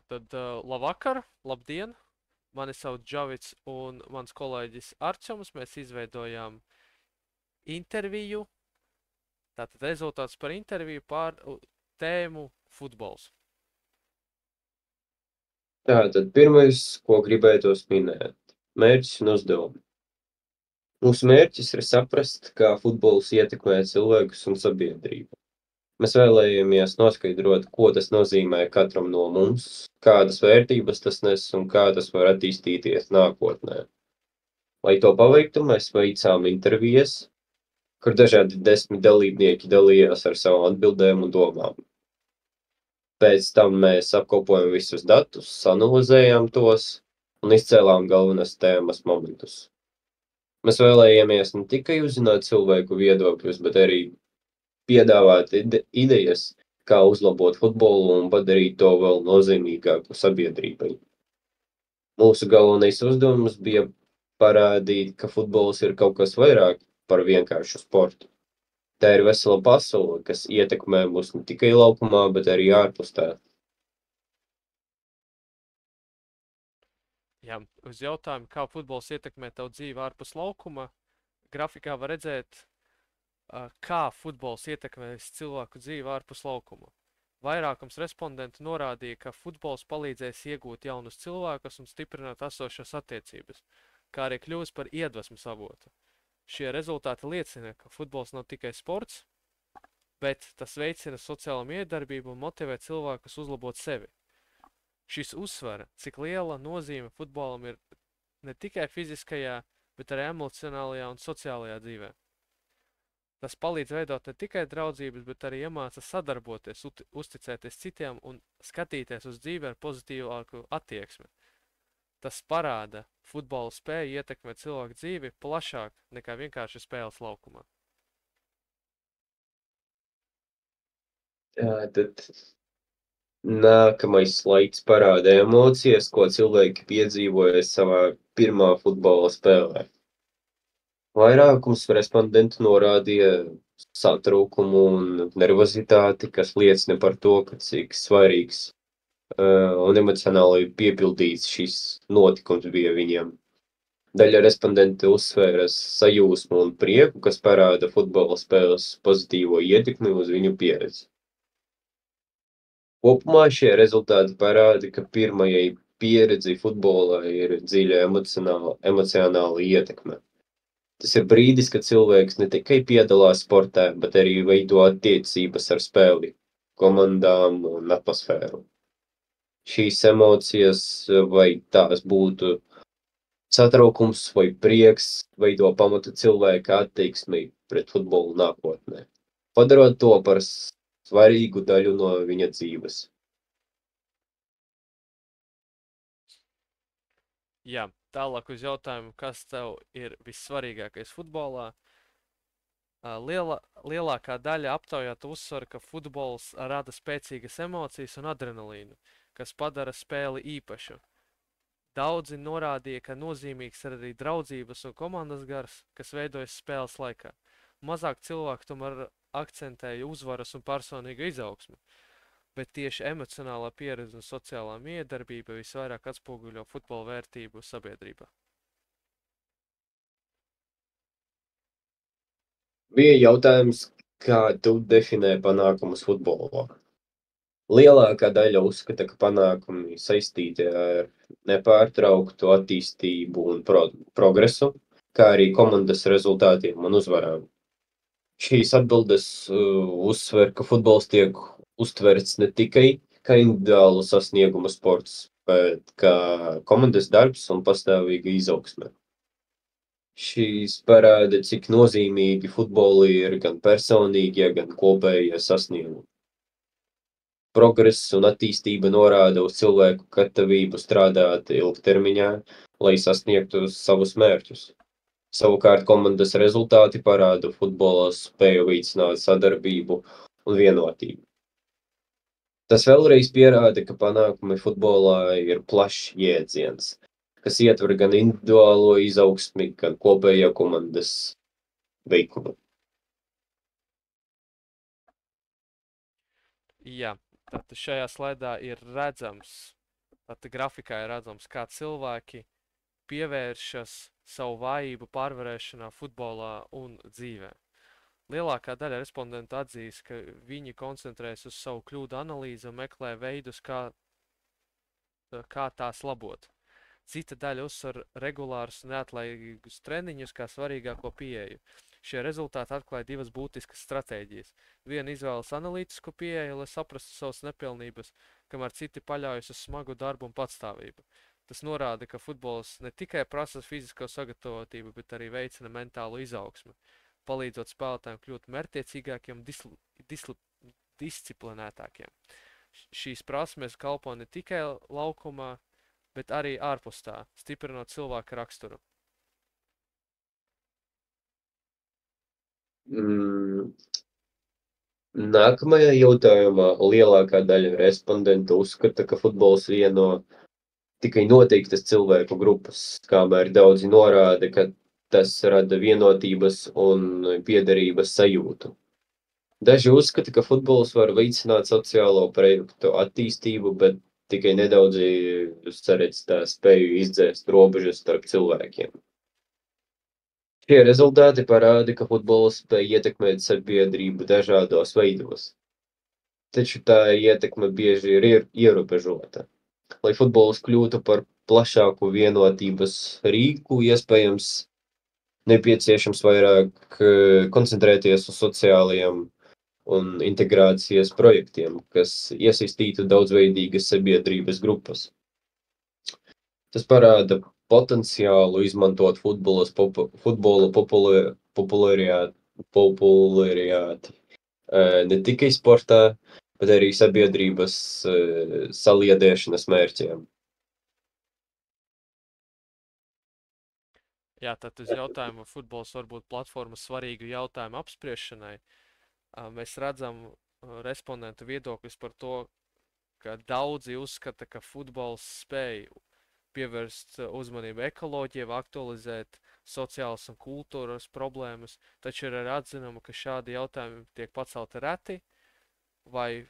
Tātad labvakar, labdien! Mani sauc Džavits un mans kolēģis Arčuns. Mēs izveidojām interviju. Tātad rezultāts par interviju par tēmu futbols. Tātad pirmais, ko gribētos minēt - mērķis un uzdevumi. Mūsu mērķis ir saprast, kā futbols ietekmē cilvēkus un sabiedrību. Mēs vēlējamies noskaidrot, ko tas nozīmē katram no mums, kādas vērtības tas nes un kā tas var attīstīties nākotnē. Lai to paveiktu, mēs veicām intervijas, kur dažādi 10 dalībnieki dalījās ar savām atbildēm un domām. Pēc tam mēs apkopojam visus datus, analizējām tos un izcēlām galvenas tēmas momentus. Mēs vēlējāmies ne tikai uzzināt cilvēku viedokļus, bet arī piedāvāt idejas, kā uzlabot futbolu un padarīt to vēl nozīmīgāku sabiedrībai. Mūsu galvenais uzdevums bija parādīt, ka futbols ir kaut kas vairāk par vienkāršu sportu. Tā ir vesela pasaule, kas ietekmē mūs ne tikai laukumā, bet arī ārpus tā. Jā, uz jautājumu, kā futbols ietekmē tavu dzīvi ārpus laukuma, grafikā var redzēt, kā futbols ietekmēs cilvēku dzīvi ārpus laukuma. Vairākums respondentu norādīja, ka futbols palīdzēs iegūt jaunus cilvēkus un stiprināt esošās attiecības, kā arī kļūs par iedvesmas avotu. Šie rezultāti liecina, ka futbols nav tikai sports, bet tas veicina sociālo miedarbību un motivē cilvēkus uzlabot sevi. Šis uzsver, cik liela nozīme futbolam ir ne tikai fiziskajā, bet arī emocionālajā un sociālajā dzīvē. Tas palīdz veidot ne tikai draudzības, bet arī iemāca sadarboties, uzticēties citiem un skatīties uz dzīvi ar pozitīvāku attieksmi. Tas parāda futbola spēju ietekmēt cilvēku dzīvi plašāk nekā vienkārši spēles laukumā. Tad nākamais slaids parāda emocijas, ko cilvēki piedzīvoja savā pirmā futbola spēlē. Vairākums respondentu norādīja satraukumu un nervozitāti, kas liecina par to, cik svarīgs un emocionāli piepildīts šis notikums bija viņiem. Daļa respondentu uzsvēra sajūsmu un prieku, kas parāda futbola spēles pozitīvo ietekmi uz viņu pieredzi. Kopumā šie rezultāti parāda, ka pirmajai pieredzi futbolā ir dziļa emocionāla ietekme. Tas ir brīdis, kad cilvēks ne tikai piedalās sportā, bet arī veido attiecības ar spēli, komandām un atmosfēru. Šīs emocijas, vai tās būtu satraukums vai prieks, veido pamatu cilvēka attieksmei pret futbolu nākotnē, padarot to par svarīgu daļu no viņa dzīves. Jā, tālāk uz jautājumu, kas tev ir vissvarīgākais futbolā. Lielākā daļa aptaujātu uzsver, ka futbols rada spēcīgas emocijas un adrenalīnu, kas padara spēli īpašu. Daudzi norādīja, ka nozīmīgs ir arī draudzības un komandas gars, kas veidojas spēles laikā. Mazāk cilvēku tomēr akcentēja uzvaras un personīgu izaugsmi, bet tieši emocionālā pieredze un sociālā miedarbība visvairāk atspoguļo futbola vērtību sabiedrībā. Bija jautājums, kā tu definē panākumus futbolā? Lielākā daļa uzskata, ka panākumi saistīti ar nepārtrauktu attīstību un progresu, kā arī komandas rezultātiem un uzvarām. Šīs atbildes uzsver, ka futbols tiek uztverts ne tikai kā individuālu sasniegumu sports, bet kā komandas darbs un pastāvīga izaugsme. Šīs parāda, cik nozīmīgi futboli ir gan personīgie, gan kopējie sasniegumi. Progress un attīstība norāda uz cilvēku gatavību strādāt ilgtermiņā, lai sasniegtu savus mērķus. Savukārt komandas rezultāti parāda futbola spēju veicināt sadarbību un vienotību. Tas vēlreiz pierāda, ka panākumi futbolā ir plašs jēdziens, kas ietver gan individuālo izaugsmi, gan kopējo komandas veikumu. Jā, tātad šajā slaidā ir redzams Tad grafikā ir redzams, kā cilvēki pievēršas savu vājību pārvarēšanā futbolā un dzīvē. Lielākā daļa respondentu atzīst, ka viņi koncentrējas uz savu kļūdu analīzi un meklē veidus, kā tās labot. Cita daļa uzsver regulārus un neatlaidīgus treniņus kā svarīgāko pieeju. Šie rezultāti atklāja divas būtiskas stratēģijas. Viena izvēlas analītisku pieeju, lai saprastu savas nepilnības, kamēr citi paļaujas uz smagu darbu un patstāvību. Tas norāda, ka futbols ne tikai prasa fizisko sagatavotību, bet arī veicina mentālu izaugsmi, palīdzot spēlētājiem kļūt mērķtiecīgākiem un disciplinētākiem. Šīs prasmes kalpo ne tikai laukumā, bet arī ārpus tā, stiprinot cilvēka raksturu. Nākamajā jautājumā lielākā daļa respondentu uzskata, ka futbols vieno tikai noteiktas cilvēku grupas, kamēr daudzi norāda, ka tas rada vienotības un piederības sajūtu. Daži uzskata, ka futbols var veicināt sociālo projektu attīstību, bet tikai nedaudzi saredz tā spēju izdzēst robežas starp cilvēkiem. Šie rezultāti parāda, ka futbols spēj ietekmēt sabiedrību dažādos veidos. Taču tā ietekme bieži ir ierobežota. Lai futbols kļūtu par plašāku vienotības rīku, iespējams nepieciešams vairāk koncentrēties uz sociālajiem un integrācijas projektiem, kas iesaistītu daudzveidīgas sabiedrības grupas. Tas parāda potenciālu izmantot futbola popularitāti ne tikai sportā, bet arī sabiedrības saliedēšanas mērķiem. Jā, tad uz jautājumu futbols var būt platforma svarīgu jautājumu apspriešanai. Mēs redzam respondentu viedokļus par to, ka daudzi uzskata, ka futbols spēj pievērst uzmanību ekoloģijai, aktualizēt sociālas un kultūras problēmas, taču ir arī atzinama, ka šādi jautājumi tiek pacelti reti, vai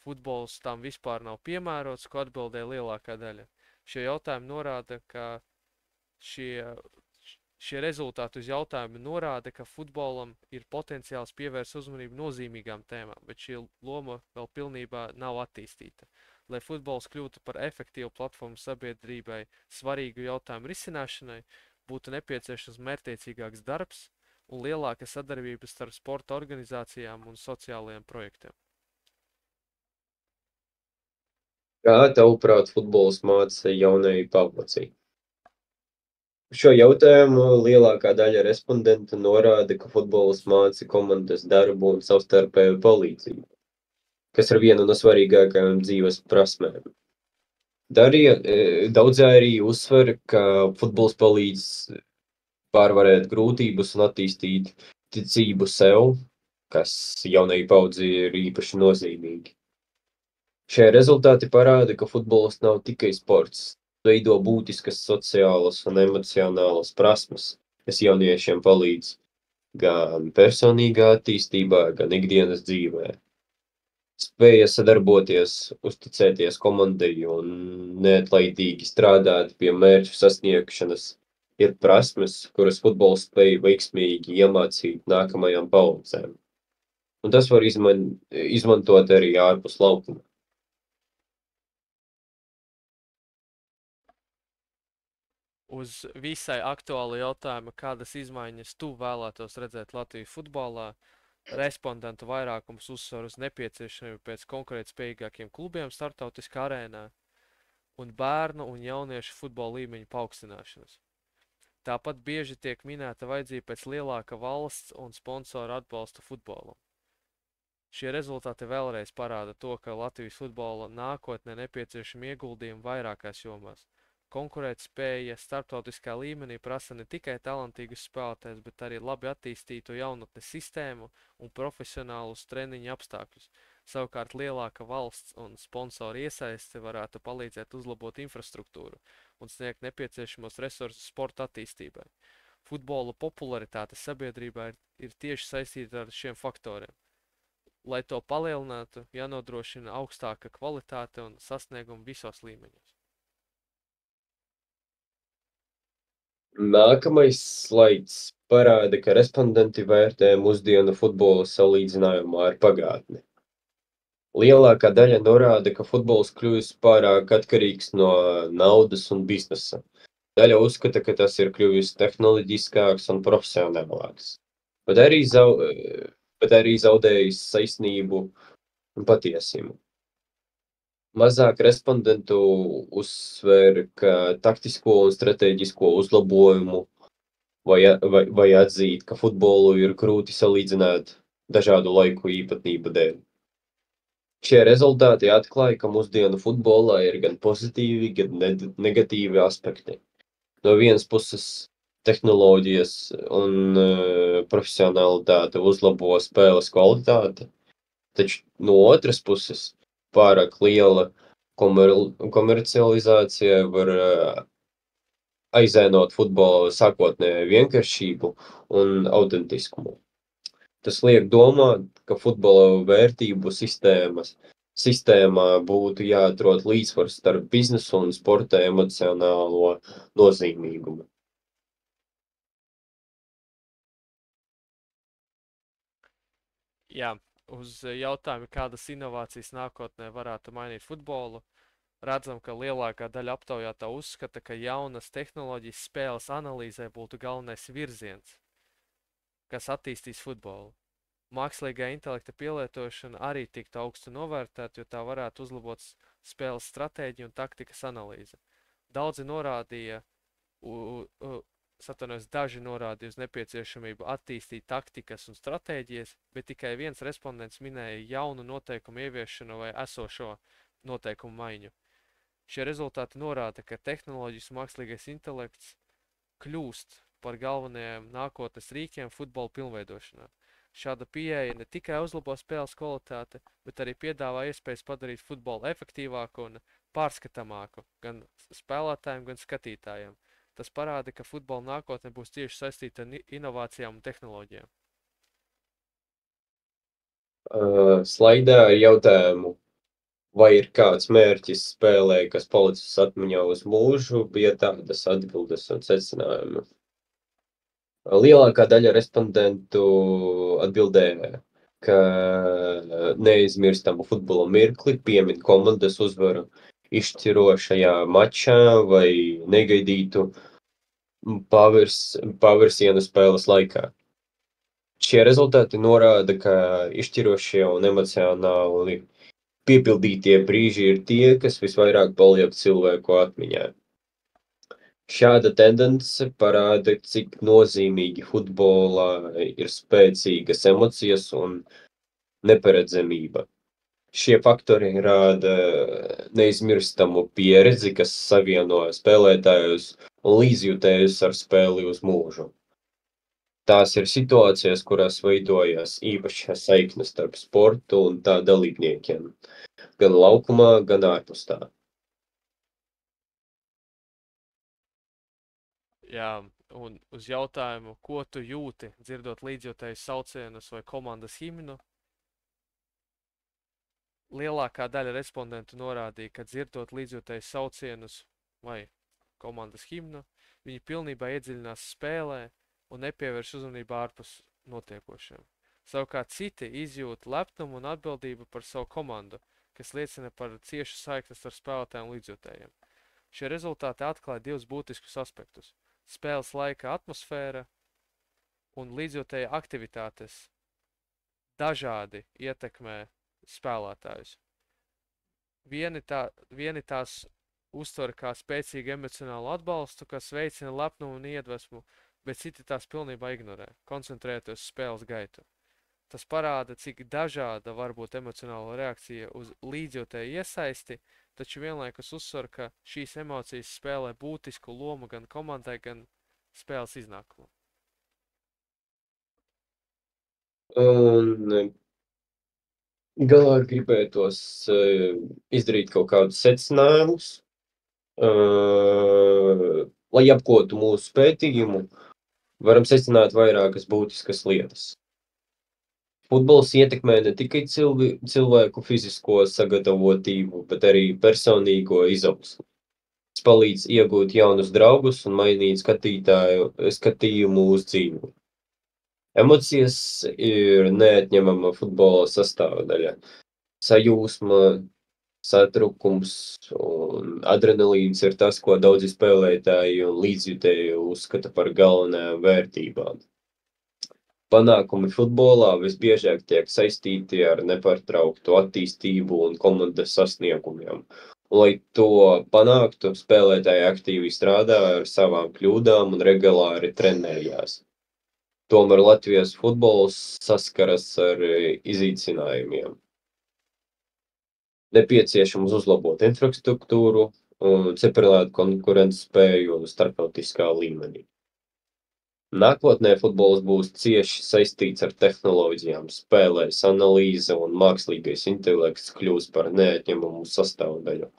futbols tam vispār nav piemērots, ko atbildēja lielākā daļa. Šie jautājumi norāda, ka Šie rezultāti uz jautājumu norāda, ka futbolam ir potenciāls pievērst uzmanību nozīmīgām tēmām, bet šī loma vēl pilnībā nav attīstīta. Lai futbols kļūtu par efektīvu platformu sabiedrībai svarīgu jautājumu risināšanai, būtu nepieciešams mērķtiecīgāks darbs un lielāka sadarbība starp sporta organizācijām un sociālajiem projektiem. Kā tavuprāt futbols māca jaunai paaudzei? Šo jautājumu lielākā daļa respondentu norāda, ka futbols māca komandas darbu un savstarpēju palīdzību, kas ir viena no svarīgākajām dzīves prasmēm. Daudzi arī uzsver, ka futbols palīdz pārvarēt grūtības un attīstīt ticību sev, kas jaunai paaudzei ir īpaši nozīmīgi. Šie rezultāti parāda, ka futbols nav tikai sports, veido būtiskas sociālas un emocionālas prasmes, kas jauniešiem palīdz gan personīgā attīstībā, gan ikdienas dzīvē. Spēja sadarboties, uzticēties komandai un neatlaidīgi strādāt pie mērķu sasniegšanas ir prasmes, kuras futbols spēj veiksmīgi iemācīt nākamajām paaudzēm. Un tas var izmantot arī ārpus laukuma. Uz visai aktuālu jautājumu, kādas izmaiņas tu vēlētos redzēt Latvijas futbolā, respondentu vairākums uzsver uz nepieciešamību pēc konkurētspējīgākiem klubiem starptautiskā arēnā un bērnu un jauniešu futbola līmeņa paaugstināšanas. Tāpat bieži tiek minēta vajadzība pēc lielāka valsts un sponsoru atbalsta futbolam. Šie rezultāti vēlreiz parāda to, ka Latvijas futbola nākotnē nepieciešami ieguldījumi vairākās jomās. Konkurētspēja starptautiskā līmenī prasa ne tikai talantīgus spēlētājus, bet arī labi attīstītu jaunatnes sistēmu un profesionālus treniņu apstākļus. Savukārt lielāka valsts un sponsoru iesaiste varētu palīdzēt uzlabot infrastruktūru un sniegt nepieciešamos resursus sporta attīstībai. Futbola popularitāte sabiedrībā ir tieši saistīta ar šiem faktoriem. Lai to palielinātu, jānodrošina augstāka kvalitāte un sasniegumi visos līmeņos. Nākamais slaids parāda, ka respondenti vērtē mūsdienu futbolu salīdzinājumā ar pagātni. Lielākā daļa norāda, ka futbols kļuvis pārāk atkarīgs no naudas un biznesa. Daļa uzskata, ka tas ir kļuvis tehnoloģiskāks un profesionālāks, bet arī zaudējis saistību un patiesību. Mazāk respondentu uzsver, ka taktisko un stratēģisko uzlabojumu vai atzīt, ka futbolu ir grūti salīdzināt dažādu laiku īpatnību dēļ. Šie rezultāti atklāja, ka mūsdienu futbolā ir gan pozitīvi, gan negatīvi aspekti. No vienas puses tehnoloģijas un profesionalitāte uzlabo spēles kvalitāti, taču no otras puses pārāk liela komercializācija var aizēnot futbola sākotnējo vienkāršību un autentiskumu. Tas liek domāt, ka futbola vērtību sistēmā būtu jāatrod līdzsvars starp biznesu un sporta emocionālo nozīmīgumu. Jā, uz jautājumu, kādas inovācijas nākotnē varētu mainīt futbolu, redzam, ka lielākā daļa aptaujātā uzskata, ka jaunas tehnoloģijas spēles analīzē būtu galvenais virziens, kas attīstīs futbolu. Mākslīgā intelekta pielietošana arī tiktu augstu novērtēta, jo tā varētu uzlabot spēles stratēģiju un taktikas analīzi. Daži norādīja uz nepieciešamību attīstīt taktikas un stratēģijas, bet tikai viens respondents minēja jaunu noteikumu ieviešanu vai esošo noteikumu maiņu. Šie rezultāti norāda, ka tehnoloģijas un mākslīgais intelekts kļūst par galvenajiem nākotnes rīkiem futbola pilnveidošanā. Šāda pieeja ne tikai uzlabo spēles kvalitāti, bet arī piedāvā iespējas padarīt futbolu efektīvāku un pārskatāmāku gan spēlētājiem, gan skatītājiem. Tas parāda, ka futbola nākotne būs tieši saistīta ar inovācijām un tehnoloģijām. Slaidā ar jautājumu, vai ir kāds mērķis spēlē, kas palicis atmiņā uz mūžu, bija tādas atbildes un secinājumi. Lielākā daļa respondentu atbildēja, ka neaizmirstamu futbola mirkli piemin komandas uzvaru izšķirošajā mačā vai negaidītu pavērsienu spēles laikā. Šie rezultāti norāda, ka izšķirošie un emocionāli piepildītie brīži ir tie, kas visvairāk paliek cilvēku atmiņā. Šāda tendence parāda, cik nozīmīgi futbolā ir spēcīgas emocijas un neparedzamība. Šie faktori rāda neizmirstamu pieredzi, kas savieno spēlētājus un līdzjutējus ar spēli uz mūžu. Tās ir situācijas, kurās veidojas īpaša saikne starp sportu un tā dalībniekiem, gan laukumā, gan ārpus tā. Jā, un uz jautājumu, ko tu jūti, dzirdot līdzjūtēju saucienus vai komandas himnu, lielākā daļa respondentu norādīja, ka dzirdot līdzjūtēju saucienus vai komandas himnu, viņi pilnībā iedziļinās spēlē un nepievērš uzmanību ārpus notiekošiem. Savukārt citi izjūt lepnumu un atbildību par savu komandu, kas liecina par ciešu saikni starp spēlētājiem un līdzjūtējiem. Šie rezultāti atklāja divus būtiskus aspektus. Spēles laika atmosfēra un līdzjūtēja aktivitātes dažādi ietekmē spēlētājus. Vieni tās uztver kā spēcīgu emocionālu atbalstu, kas veicina lepnumu un iedvesmu, bet citi tās pilnībā ignorē, koncentrējoties uz spēles gaitu. Tas parāda, cik dažāda var būt emocionāla reakcija uz līdzjūtēju iesaisti, taču vienlaikus uzsver, ka šīs emocijas spēlē būtisku lomu gan komandai, gan spēles iznākumam. Un galā gribētos izdarīt kaut kādus secinājumus, lai apkotu mūsu pētījumu, varam secināt vairākas būtiskas lietas. Futbols ietekmē ne tikai cilvēku fizisko sagatavotību, bet arī personīgo izaugsmu. palīdz iegūt jaunus draugus un mainīt skatījumu uz dzīvi. Emocijas ir neatņemama futbola sastāvdaļa. Sajūsma, satrukums un adrenalīns ir tas, ko daudzi spēlētāji un līdzjutēji uzskata par galvenajām vērtībām. Panākumi futbolā visbiežāk tiek saistīti ar nepārtrauktu attīstību un komandas sasniegumiem. Lai to panāktu, spēlētāji aktīvi strādā ar savām kļūdām un regulāri trenējās. Tomēr Latvijas futbols saskaras ar izaicinājumiem. Nepieciešams uzlabot infrastruktūru un stiprināt konkurences spēju starptautiskā līmenī. Nākotnē futbols būs cieši saistīts ar tehnoloģijām, spēlēs analīze un mākslīgais intelekts kļūs par neatņemumu sastāvdaļu,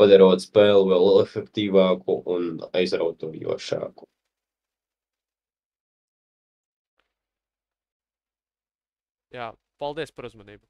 padarot spēli vēl efektīvāku un aizraujošāku. Jā, paldies par uzmanību!